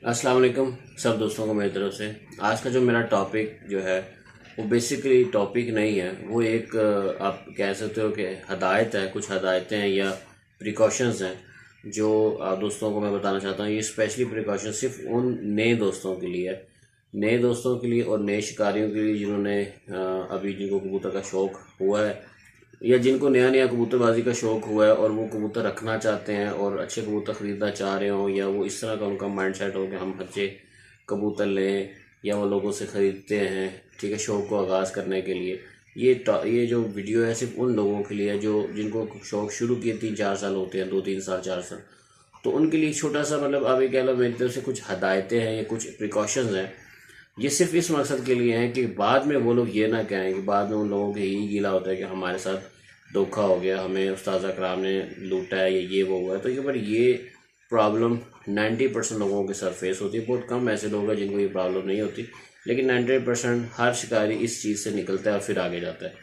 अस्सलाम वालेकुम सब दोस्तों को मेरी तरफ से। आज का जो मेरा टॉपिक जो है वो बेसिकली टॉपिक नहीं है, वो एक आप कह सकते हो कि हदायत है, कुछ हदायतें हैं या प्रिकॉशंस हैं जो आप दोस्तों को मैं बताना चाहता हूँ। ये स्पेशली प्रिकॉशन सिर्फ उन नए दोस्तों के लिए है, नए दोस्तों के लिए और नए शिकारियों के लिए जिन्होंने अभी जिनको कबूतर का शौक़ हुआ है या जिनको नया नया कबूतरबाजी का शौक़ हुआ है और वो कबूतर रखना चाहते हैं और अच्छे कबूतर ख़रीदना चाह रहे हों, या वो इस तरह का उनका माइंड सेट हो कि हम अच्छे कबूतर लें या वो लोगों से ख़रीदते हैं, ठीक है, शौक़ को आगाज़ करने के लिए। ये जो वीडियो है सिर्फ उन लोगों के लिए है जो जिनको शौक़ शुरू किए 3-4 साल होते हैं, 2-3 साल 4 साल, तो उनके लिए छोटा सा मतलब आप ये कह लो मेरी तरफ से कुछ हदायतें हैं या कुछ प्रिकॉशंस हैं। ये सिर्फ इस मकसद के लिए हैं कि बाद में वो लोग ये ना कहें कि बाद में उन लोगों के यही गीला होता है कि हमारे साथ धोखा हो गया, हमें उस्ताद कराम ने लूटा है या ये वो हुआ है। तो ये पर ये प्रॉब्लम 90% लोगों के साथ फेस होती है। बहुत कम ऐसे लोग हैं जिनको ये प्रॉब्लम नहीं होती, लेकिन 90% हर शिकारी इस चीज़ से निकलता है और फिर आगे जाता है,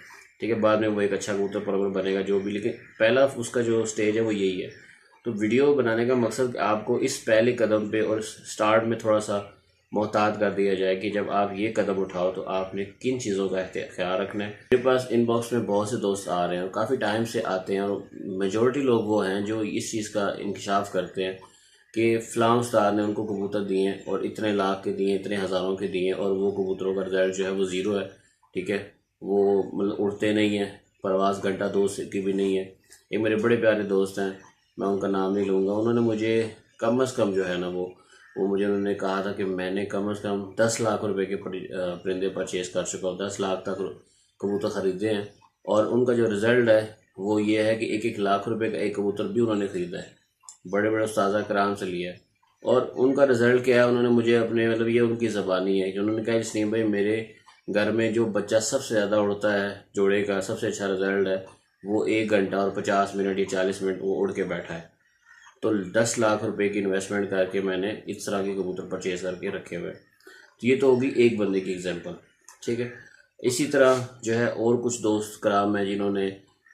ठीक है। बाद में वो एक अच्छा कबूतर परवर बनेगा जो भी, लेकिन पहला उसका जो स्टेज है वो यही है। तो वीडियो बनाने का मकसद आपको इस पहले कदम पे और स्टार्ट में थोड़ा सा मोहतात कर दिया जाए कि जब आप ये कदम उठाओ तो आपने किन चीज़ों का ख्याल रखना है। मेरे पास इनबॉक्स में बहुत से दोस्त आ रहे हैं और काफ़ी टाइम से आते हैं, और मेजॉरिटी लोग वो हैं जो इस चीज़ का इंकशाफ करते हैं कि फ़लाँ उस्ताद ने उनको कबूतर दिए हैं और इतने लाख के दिए, इतने हज़ारों के दिए, और वो कबूतरों का रिजल्ट जो है वो ज़ीरो है, ठीक है। वो मतलब उड़ते नहीं हैं, परवाज़ घंटा दो की भी नहीं है। एक मेरे बड़े प्यारे दोस्त हैं, मैं उनका नाम नहीं लूँगा, उन्होंने मुझे कम अज़ कम जो है ना वो मुझे उन्होंने कहा था कि मैंने कम से कम 10 लाख रुपए के परिंदे परचेज़ कर चुका हूँ, 10 लाख तक कबूतर ख़रीदे हैं। और उनका जो रिज़ल्ट है वो ये है कि 1-1 लाख रुपए का एक कबूतर भी उन्होंने ख़रीदा है, बड़े बड़े उस्ताद कराम से लिया है। और उनका रिज़ल्ट क्या है, उन्होंने मुझे अपने मतलब ये उनकी ज़बानी है कि उन्होंने कहा इसलिए भाई मेरे घर में जो बच्चा सबसे ज़्यादा उड़ता है, जोड़े का सबसे अच्छा रिज़ल्ट है, वो 1 घंटा और 50 मिनट या 40 मिनट वो उड़ के बैठा है। तो 10 लाख रुपए की इन्वेस्टमेंट करके मैंने इस तरह के कबूतर परचेज़ करके रखे हुए। तो ये तो होगी एक बंदे की एग्जांपल, ठीक है। इसी तरह जो है और कुछ दोस्त कराम हैं जिन्होंने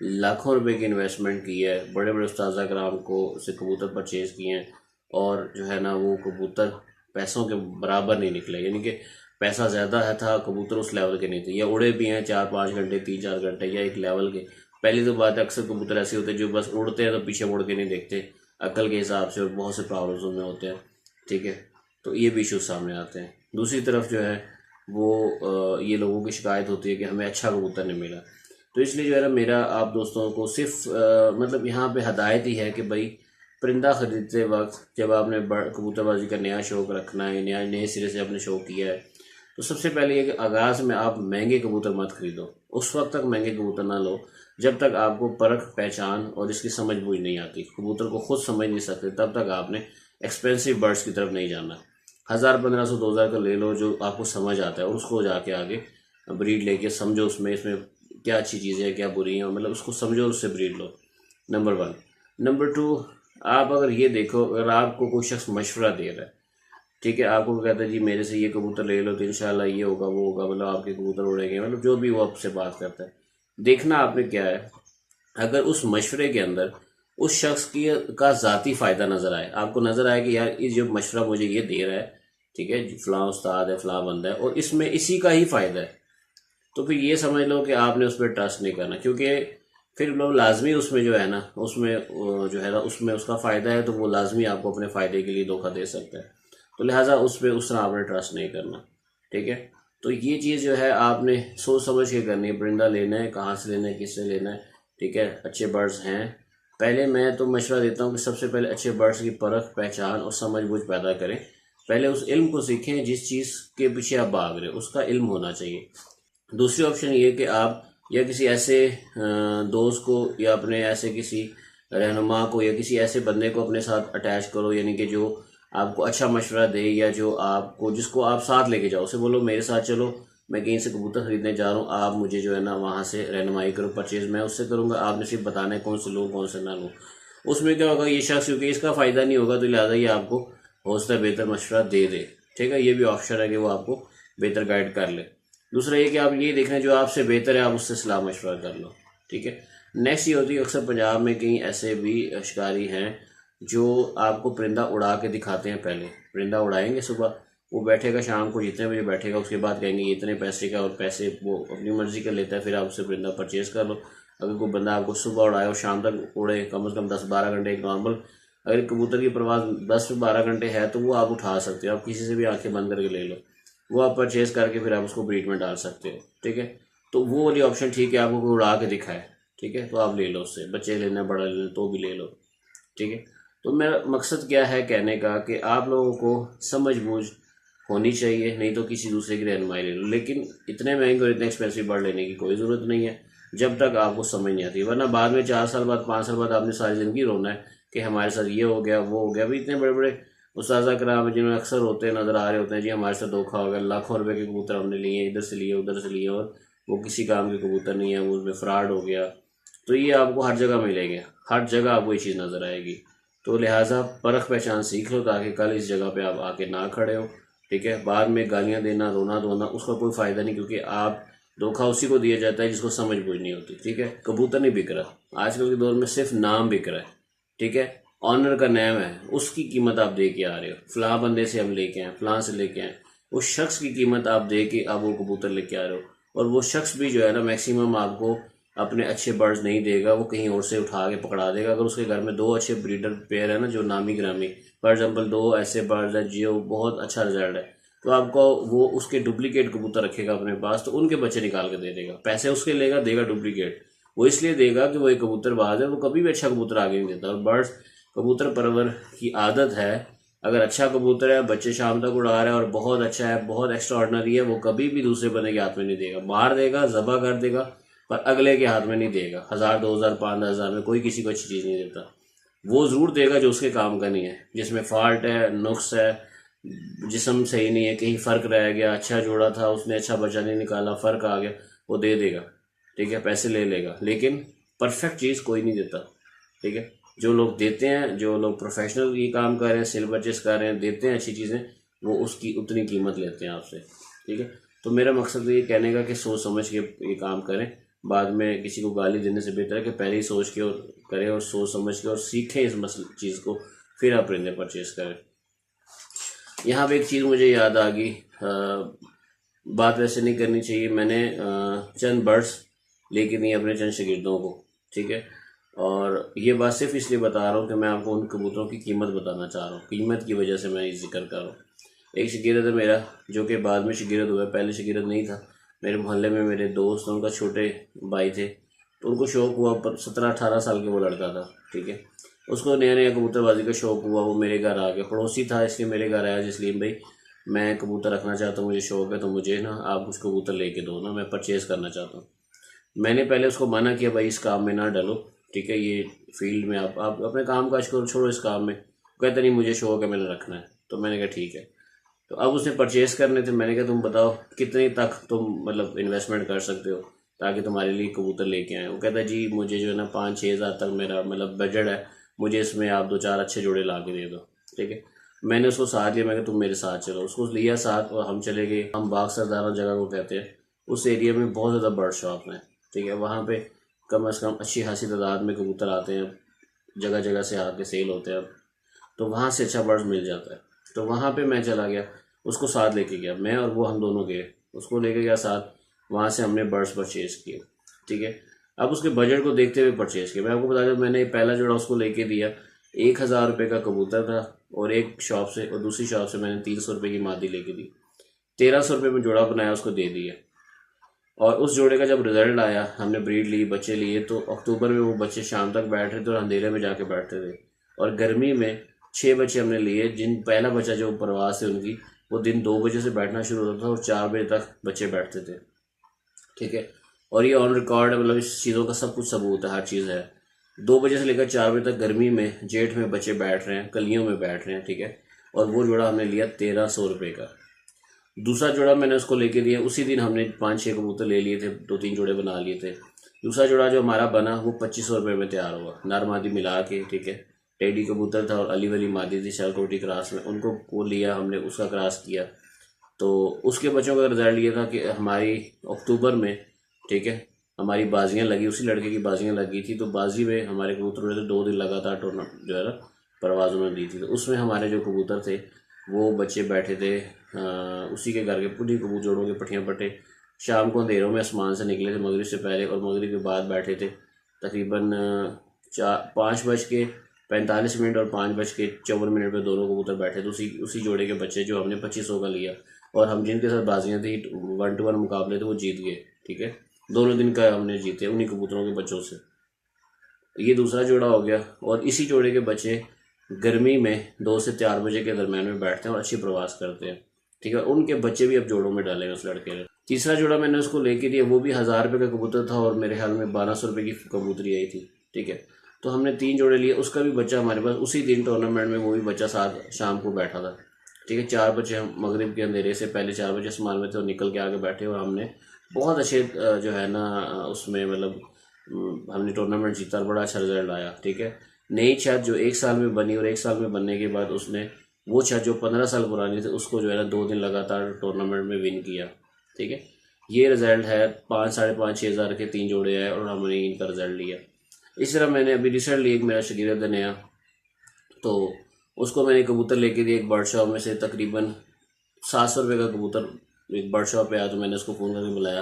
लाखों रुपए की इन्वेस्टमेंट की है, बड़े बड़े उस्ताद कराम को से कबूतर परचेज़ किए हैं, और जो है ना वो कबूतर पैसों के बराबर नहीं निकले, यानी कि पैसा ज़्यादा है था, कबूतर उस लेवल के नहीं थे, या उड़े भी हैं 4-5 घंटे 3-4 घंटे या एक लेवल के। पहली तो बात है अक्सर कबूतर ऐसे होते हैं जो बस उड़ते हैं तो पीछे मुड़ के नहीं देखते अकल के हिसाब से, और बहुत से प्रॉब्लम्स उनमें होते हैं, ठीक है। तो ये भी इशू सामने आते हैं। दूसरी तरफ जो है वो ये लोगों की शिकायत होती है कि हमें अच्छा कबूतर नहीं मिला। तो इसलिए जो है ना मेरा आप दोस्तों को सिर्फ मतलब यहाँ पे हदायत ही है कि भाई परिंदा ख़रीदते वक्त जब आपने कबूतरबाजी का नया शौक़ रखना है, नए सिरे से आपने शौक़ किया है, तो सबसे पहले ये कि आगाज़ में आप महंगे कबूतर मत ख़रीदो। उस वक्त तक महंगे कबूतर ना लो जब तक आपको परख पहचान और इसकी समझ बूझ नहीं आती, कबूतर को खुद समझ नहीं सकते, तब तक आपने एक्सपेंसिव बर्ड्स की तरफ नहीं जाना। 1000, 1500, 2000 का ले लो जो आपको समझ आता है, और उसको जाके आगे ब्रीड लेके समझो इसमें क्या अच्छी चीज़ें हैं क्या बुरी हैं, मतलब उसको समझो, उससे ब्रीड लो, नंबर 1। नंबर 2, आप अगर ये देखो, अगर आपको कोई शख्स मशवरा दे रहा है, ठीक है, आपको कहता है जी मेरे से ये कबूतर ले लो तो इंशाल्लाह ये होगा वो होगा, मतलब आपके कबूतर उड़ेंगे, मतलब जो भी वो आपसे बात करता है, देखना आपने क्या है। अगर उस मशवरे के अंदर उस शख्स की का ज़ाती फ़ायदा नज़र आए, आपको नज़र आए कि यार इस जो मशवरा मुझे ये दे रहा है, ठीक है, फ़लाँ उस्ताद है, फ़लाँ बंदा है, और इसमें इसी का ही फ़ायदा है, तो फिर ये समझ लो कि आपने उस पर ट्रस्ट नहीं करना, क्योंकि फिर लोग लाजमी उसमें जो है ना उसमें उसका फ़ायदा है, तो वो लाजमी आपको अपने फ़ायदे के लिए धोखा दे सकता है। तो लिहाजा उस पर उस तरह आपने ट्रस्ट नहीं करना, ठीक है। तो ये चीज़ जो है आपने सोच समझ के करनी है। परिंदा लेना है, कहाँ से लेना है, किससे लेना है, ठीक है, अच्छे बर्ड्स हैं। पहले मैं तो मशवरा देता हूँ कि सबसे पहले अच्छे बर्ड्स की परख पहचान और समझ बूझ पैदा करें। पहले उस इल्म को सीखें जिस चीज़ के पीछे आप भाग रहे हो, उसका इल्म होना चाहिए। दूसरी ऑप्शन ये कि आप या किसी ऐसे दोस्त को या अपने ऐसे किसी रहनुमा को या किसी ऐसे बंदे को अपने साथ अटैच करो, यानी कि जो आपको अच्छा मशवरा दे, या जिसको आप साथ लेके जाओ, उसे बोलो मेरे साथ चलो, मैं कहीं से कबूतर ख़रीदने जा रहा हूँ, आप मुझे जो है ना वहाँ से रहनुमाई करो, परचेज़ मैं उससे करूँगा, आपने सिर्फ बताना है कौन से लूँ कौन से ना लूँ। उसमें क्या होगा, ये शख्स क्योंकि इसका फ़ायदा नहीं होगा तो लिहाजा ये आपको हो सकता है बेहतर मशवरा दे दे, ठीक है। ये भी ऑप्शन है कि वो आपको बेहतर गाइड कर ले। दूसरा ये कि आप ये देखना जो आपसे बेहतर है आप उससे सलाह मशवरा कर लो, ठीक है। नेक्स्ट ये होती है अक्सर पंजाब में कई ऐसे भी शिकारी हैं जो आपको परिंदा उड़ा के दिखाते हैं। पहले परिंदा उड़ाएंगे सुबह, वो बैठेगा शाम को जितने बजे बैठेगा, उसके बाद कहेंगे ये इतने पैसे का, और पैसे वो अपनी मर्जी का लेता है, फिर आप उससे परिंदा परचेज़ कर लो। अगर कोई बंदा आपको सुबह उड़ाए और शाम तक उड़े, कम से कम 10-12 घंटे, एक नॉर्मल अगर कबूतर की परवाज़ 10 से 12 घंटे है तो वो आप उठा सकते हो, आप किसी से भी आंखें बंद करके ले लो, वो आप परचेज़ करके फिर आप उसको ब्रीड में डाल सकते हो। ठीक है, तो वो वाली ऑप्शन ठीक है, आपको कोई उड़ा के दिखाए, ठीक है, तो आप ले लो उससे, बच्चे लेना बड़ा लेना तो भी ले लो। ठीक है, तो मेरा मकसद क्या है कहने का, कि आप लोगों को समझ बूझ होनी चाहिए, नहीं तो किसी दूसरे की रहनुमाई ले लो, लेकिन इतने महंगे और इतने एक्सपेंसिव बर्ड लेने की कोई ज़रूरत नहीं है जब तक आपको समझ नहीं आती, वरना बाद में 4 साल बाद 5 साल बाद आपने सारी ज़िंदगी रोना है कि हमारे साथ ये हो गया वो हो गया। अभी इतने बड़े बड़े उस्ताज़ा कराम जिन्होंने अक्सर होते नज़र आ रहे होते हैं, जी हमारे साथ धोखा हो गया, लाखों रुपए के कबूतर हमने लिए, इधर से लिए उधर से लिए, और वो किसी काम के कबूतर नहीं है, वो उसमें फ्रॉड हो गया। तो ये आपको हर जगह मिलेंगे, हर जगह आपको ये चीज़ नज़र आएगी। तो लिहाजा परख पहचान सीख लो, ताकि कल इस जगह पे आप आके ना खड़े हो। ठीक है, बाद में गालियाँ देना, रोना धोना, उसका कोई फ़ायदा नहीं, क्योंकि आप धोखा उसी को दिया जाता है जिसको समझ बूझ नहीं होती। ठीक है, कबूतर नहीं बिक रहा आजकल के दौर में, सिर्फ नाम बिक रहा है। ठीक है, ऑनर का नेम है, उसकी कीमत आप दे के आ रहे हो, फलां बंदे से हम लेके आए, फलां से लेके आए, उस शख्स की कीमत आप दे के आप वो कबूतर लेके आ रहे हो। और वो शख्स भी जो है ना, मैक्सिमम आपको अपने अच्छे बर्ड्स नहीं देगा, वो कहीं और से उठा के पकड़ा देगा। अगर उसके घर में 2 अच्छे ब्रीडर पेयर है ना, जो नामी ग्रामी, फॉर एग्जाम्पल 2 ऐसे बर्ड्स हैं जो बहुत अच्छा रिजल्ट है, तो आपको वो उसके डुप्लीकेट कबूतर रखेगा अपने पास, तो उनके बच्चे निकाल के दे देगा, पैसे उसके लेगा, देगा डुप्लीकेट। वो इसलिए देगा कि वो एक कबूतरबाज है, वो कभी भी अच्छा कबूतर आगे नहीं देता। और बर्ड्स कबूतर परवर की आदत है, अगर अच्छा कबूतर है, बच्चे शाम तक उड़ा रहा है और बहुत अच्छा है, बहुत एक्स्ट्रा ऑर्डनरी है, वो कभी भी दूसरे बंदे के हाथ में नहीं देगा, मार देगा, ज़बह कर देगा, पर अगले के हाथ में नहीं देगा। 1000 2000 5000 में कोई किसी को अच्छी चीज़ नहीं देता। वो ज़रूर देगा जो उसके काम का नहीं है, जिसमें फॉल्ट है, नुक्स है, जिस्म सही नहीं है, कहीं फ़र्क रह गया, अच्छा जोड़ा था उसने अच्छा बच्चा नहीं निकाला, फ़र्क आ गया, वो दे देगा। ठीक है, पैसे ले लेगा, लेकिन परफेक्ट चीज़ कोई नहीं देता। ठीक है, जो लोग देते हैं, जो लोग प्रोफेशनल ये काम कर रहे हैं, सेल परचेस कर रहे हैं, देते हैं अच्छी चीज़ें, वो उसकी उतनी कीमत लेते हैं आपसे। ठीक है, तो मेरा मकसद ये कहने का कि सोच समझ के ये काम करें, बाद में किसी को गाली देने से बेहतर है कि पहले ही सोच के और करें, और सोच समझ के और सीखें इस चीज़ को, फिर आप परिंदे परचेस करें। यहाँ पे एक चीज़ मुझे याद आ गई, बात वैसे नहीं करनी चाहिए, मैंने चंद बर्ड्स लेके दिए अपने चंद शागिर्दों को। ठीक है, और ये बात सिर्फ इसलिए बता रहा हूँ कि मैं आपको उन कबूतरों की कीमत बताना चाह रहा हूँ, कीमत की वजह से मैं ये जिक्र कर रहा हूँ। एक शागिर्द है मेरा, जो कि बाद में शागिर्द हुआ, पहले शागिर्द नहीं था। मेरे मोहल्ले में मेरे दोस्त, उनका छोटे भाई थे, तो उनको शौक़ हुआ, पर 17-18 साल के वो लड़का था। ठीक है, उसको नया नया कबूतरबाजी का शौक़ हुआ, वो मेरे घर आ गया, पड़ोसी था इसलिए मेरे घर आया, जिसलिए भाई मैं कबूतर रखना चाहता हूँ, मुझे शौक़ है, तो मुझे ना आप कुछ कबूतर लेके दो ना, मैं परचेज़ करना चाहता हूँ। मैंने पहले उसको मना किया, भाई इस काम में ना डलो। ठीक है, ये फील्ड में आप अपने काम काज करो, छोड़ो इस काम में। कहते नहीं मुझे शौक़ है, मैंने रखना है। तो मैंने कहा ठीक है। तो अब उसने परचेज़ करने थे, मैंने कहा तुम बताओ कितने तक तुम मतलब इन्वेस्टमेंट कर सकते हो ताकि तुम्हारे लिए कबूतर लेके आए। वो कहता है जी मुझे जो है ना 5-6 हज़ार तक मेरा मतलब बजट है, मुझे इसमें आप 2-4 अच्छे जोड़े ला के दे दो। ठीक है, मैंने उसको साथ लिया, मैं कहा तुम मेरे साथ चलो। उसको लिया साथ और हम चले गए, हम बाग सरदारा जगह को कहते हैं, उस एरिया में बहुत ज़्यादा बर्ड शॉप है। ठीक है, वहाँ पे कम से कम अच्छी खासी तादाद में कबूतर आते हैं, जगह जगह से आके सेल होते हैं, तो वहाँ से अच्छा बर्ड्स मिल जाता है। तो वहाँ पे मैं चला गया, उसको साथ लेके गया, मैं और वो हम दोनों गए, उसको लेके गया साथ, वहाँ से हमने बर्ड्स परचेज़ किए। ठीक है, अब उसके बजट को देखते हुए परचेज़ किया। मैं आपको बता दूँ, मैंने पहला जोड़ा उसको लेके दिया, 1000 रुपये का कबूतर था, और एक शॉप से और दूसरी शॉप से मैंने 300 रुपये की मादी लेके दी, 1300 रुपये में जोड़ा बनाया, उसको दे दिया। और उस जोड़े का जब रिजल्ट आया, हमने ब्रीड ली, बच्चे लिए, तो अक्टूबर में वो बच्चे शाम तक बैठ रहे थे और अंधेरे में जाके बैठते थे। और गर्मी में 6 बच्चे हमने लिए, जिन पहला बच्चा जो परवास है उनकी, वो दिन 2 बजे से बैठना शुरू होता था और 4 बजे तक बच्चे बैठते थे। ठीक है, और ये ऑन रिकॉर्ड है, मतलब इस चीज़ों का सब कुछ सबूत है, हर चीज़ है। 2 बजे से लेकर 4 बजे तक गर्मी में, जेठ में बच्चे बैठ रहे हैं, कलियों में बैठ रहे हैं। ठीक है, और वो जोड़ा हमने लिया 1300 रुपये का। दूसरा जोड़ा मैंने उसको लेके दिया, उसी दिन हमने 5-6 कबूतर ले लिए थे, 2-3 जोड़े बना लिए थे। दूसरा जोड़ा जो हमारा बना वो 2500 रुपये में तैयार हुआ, नर मादी मिला के। ठीक है, टेडी कबूतर था और अली वाली मादी थी शालकोटी क्रास में, उनको वो लिया हमने, उसका क्रास किया। तो उसके बच्चों का रिजल्ट ये था कि हमारी अक्टूबर में, ठीक है, हमारी बाजियाँ लगी, उसी लड़के की बाजियाँ लगी थी, तो बाजी में हमारे कबूतर हुए थे 2 दिन लगातार टूर्नामेंट जो है ना परवाज़ उन्होंने दी थी। तो उसमें हमारे जो कबूतर थे वो बच्चे बैठे थे उसी के घर के पूरी कबूतर जोड़ों के पट्टियाँ पट्टे शाम को अंधेरों में आसमान से निकले थे मगरिब से पहले और मगरिब के बाद बैठे थे। तकरीबन 5:45 और 5:54 पे दोनों कबूतर बैठे थे उसी जोड़े के बच्चे जो हमने 2500 का लिया, और हम जिनके साथ बाजियाँ थी 1-to-1 मुकाबले थे वो जीत गए। ठीक है, दोनों दिन का हमने जीते उन्हीं कबूतरों के बच्चों से। ये दूसरा जोड़ा हो गया। और इसी जोड़े के बच्चे गर्मी में 2 से 4 बजे के दरम्यान में बैठते हैं और अच्छी प्रवास करते हैं। ठीक है, उनके बच्चे भी अब जोड़ों में डाले हैं उस लड़के ने। तीसरा जोड़ा मैंने उसको लेके दिया, वो भी 1000 रुपये का कबूतर था और मेरे ख्याल में 1200 रुपये की कबूतरी आई थी। ठीक है, तो हमने 3 जोड़े लिए। उसका भी बच्चा हमारे पास उसी दिन टूर्नामेंट में वो भी बच्चा साथ शाम को बैठा था। ठीक है, 4 बजे हम मगरिब के अंधेरे से पहले 4 बजे आसमान में थे और निकल के आगे बैठे और हमने बहुत अच्छे जो है ना उसमें मतलब हमने टूर्नामेंट जीता और बड़ा अच्छा रिजल्ट आया। ठीक है, नई छत जो 1 साल में बनी और 1 साल में बनने के बाद उसने वो छत जो 15 साल पुरानी थी उसको जो है ना 2 दिन लगातार टूर्नामेंट में विन किया। ठीक है, ये रिज़ल्ट है। 5, साढ़े 5, 6 हज़ार के 3 जोड़े आए और हमने इनका रिज़ल्ट लिया। इस तरह मैंने अभी रिसेंटली एक मेरा शागिर्द है नया, तो उसको मैंने कबूतर लेके दिया एक बर्ड शॉप में से तकरीबन 700 रुपये का कबूतर। एक बर्ड शॉप पे आया तो मैंने उसको फ़ोन करके बुलाया,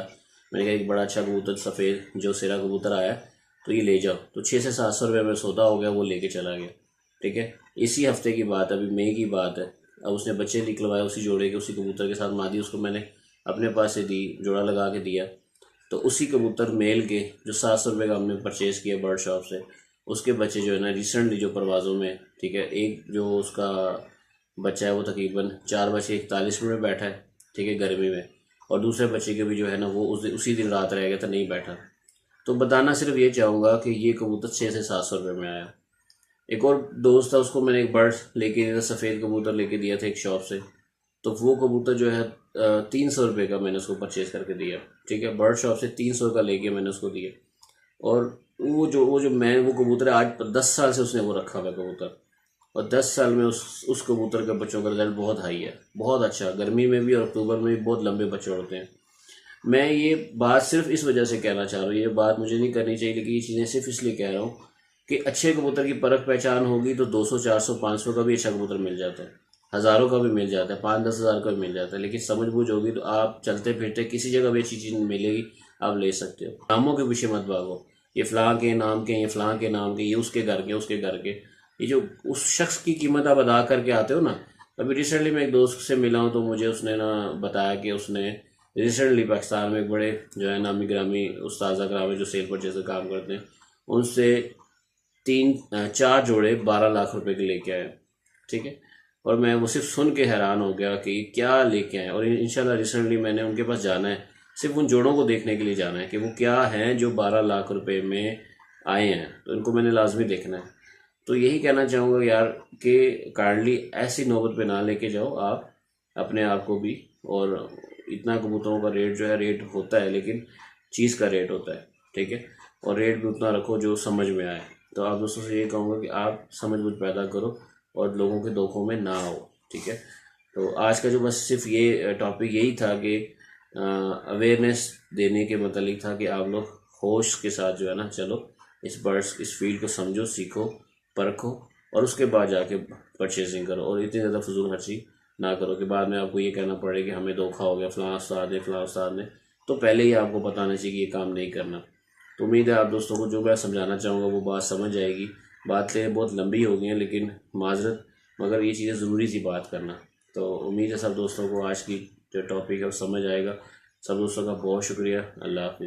मैंने कहा एक बड़ा अच्छा कबूतर सफ़ेद जो सिरा कबूतर आया तो ये ले जाओ। तो 600 से 700 रुपये में सौदा हो गया, वो लेके चला गया। ठीक है, इसी हफ्ते की बात है, अभी मई की बात है। अब उसने बच्चे निकलवाए उसी जोड़े के, उसी कबूतर के साथ मादी उसको मैंने अपने पास से दी, जोड़ा लगा के दिया। तो उसी कबूतर मेल के जो 700 रुपये का हमने परचेज़ किया बर्ड शॉप से, उसके बच्चे जो है ना रिसेंटली जो परवाज़ों में, ठीक है, एक जो उसका बच्चा है वो तकरीबन 4:41 में बैठा है। ठीक है, गर्मी में, और दूसरे बच्चे के भी जो है ना वो उसी दिन रात रह गया था, नहीं बैठा। तो बताना सिर्फ ये चाहूँगा कि ये कबूतर 600 से 700 रुपये में आया। एक और दोस्त था उसको मैंने एक बर्ड लेके दिया था, सफ़ेद कबूतर लेके दिया था एक शॉप से। तो वो कबूतर जो है 300 रुपये का मैंने उसको परचेज़ करके दिया। ठीक है, बर्ड शॉप से 300 का लेके मैंने उसको दिया। और वो जो मैं वो कबूतर है आज 10 साल से उसने वो रखा हुआ कबूतर, और 10 साल में उस कबूतर के बच्चों का रिजल्ट बहुत हाई है, बहुत अच्छा। गर्मी में भी और अक्टूबर में भी बहुत लंबे बच्चे उड़ते हैं। मैं ये बात सिर्फ इस वजह से कहना चाह रहा हूँ, ये बात मुझे नहीं करनी चाहिए लेकिन ये चीज़ें सिर्फ इसलिए कह रहा हूँ कि अच्छे कबूतर की परख पहचान होगी तो 200, 400, 500 का भी अच्छा कबूतर मिल जाता है, हज़ारों का भी मिल जाता है, 5-10 हज़ार का भी मिल जाता है। लेकिन समझ बूझ होगी तो आप चलते फिरते किसी जगह भी अच्छी चीज़ मिलेगी, आप ले सकते हो। नामों के पीछे मत भागो, ये फ़लाँ के नाम के, ये फ़लाँ के नाम के, ये उसके घर के, उसके घर के। ये जो उस शख्स की कीमत आप अदा करके आते हो ना। अभी रिसेंटली मैं एक दोस्त से मिला हूँ तो मुझे उसने ना बताया कि उसने रिसेंटली पाकिस्तान में एक बड़े जो है नामी ग्रामी उस्ताद कराम है जो सेल परचेज का काम करते हैं, उनसे 4 जोड़े 12 लाख रुपए के लेके आए। ठीक है, और मैं वो सिर्फ सुन के हैरान हो गया कि क्या लेके आए। और इंशाल्लाह रिसेंटली मैंने उनके पास जाना है, सिर्फ उन जोड़ों को देखने के लिए जाना है कि वो क्या हैं जो 12 लाख रुपए में आए हैं, तो इनको मैंने लाजमी देखना है। तो यही कहना चाहूँगा यार कि काइंडली ऐसी नौबत पे ना लेके जाओ आप अपने आप को भी। और इतना कबूतरों का रेट जो है रेट होता है लेकिन चीज़ का रेट होता है। ठीक है, और रेट भी उतना रखो जो समझ में आए। तो आप दोस्तों से ये कहूँगा कि आप समझ बुझ पैदा करो और लोगों के धोखों में ना आओ। ठीक है, तो आज का जो बस सिर्फ ये टॉपिक यही था कि अवेयरनेस देने के मतलब था कि आप लोग होश के साथ जो है ना चलो, इस फील्ड को समझो, सीखो, परखो और उसके बाद जाके परचेजिंग करो। और इतनी ज़्यादा फजूल खर्ची ना करो कि बाद में आपको ये कहना पड़े कि हमें धोखा हो गया, फ़लाँ उस्ताद ने। तो पहले ही आपको बताना चाहिए कि ये काम नहीं करना। तो उम्मीद है आप दोस्तों को जो मैं समझाना चाहूँगा वो बात समझ आएगी। बातें बहुत लंबी हो गई हैं लेकिन माजरत, मगर ये चीज़ें ज़रूरी थी बात करना। तो उम्मीद है सब दोस्तों को आज की जो टॉपिक है वो समझ आएगा। सब दोस्तों का बहुत शुक्रिया। अल्लाह हाफिज़।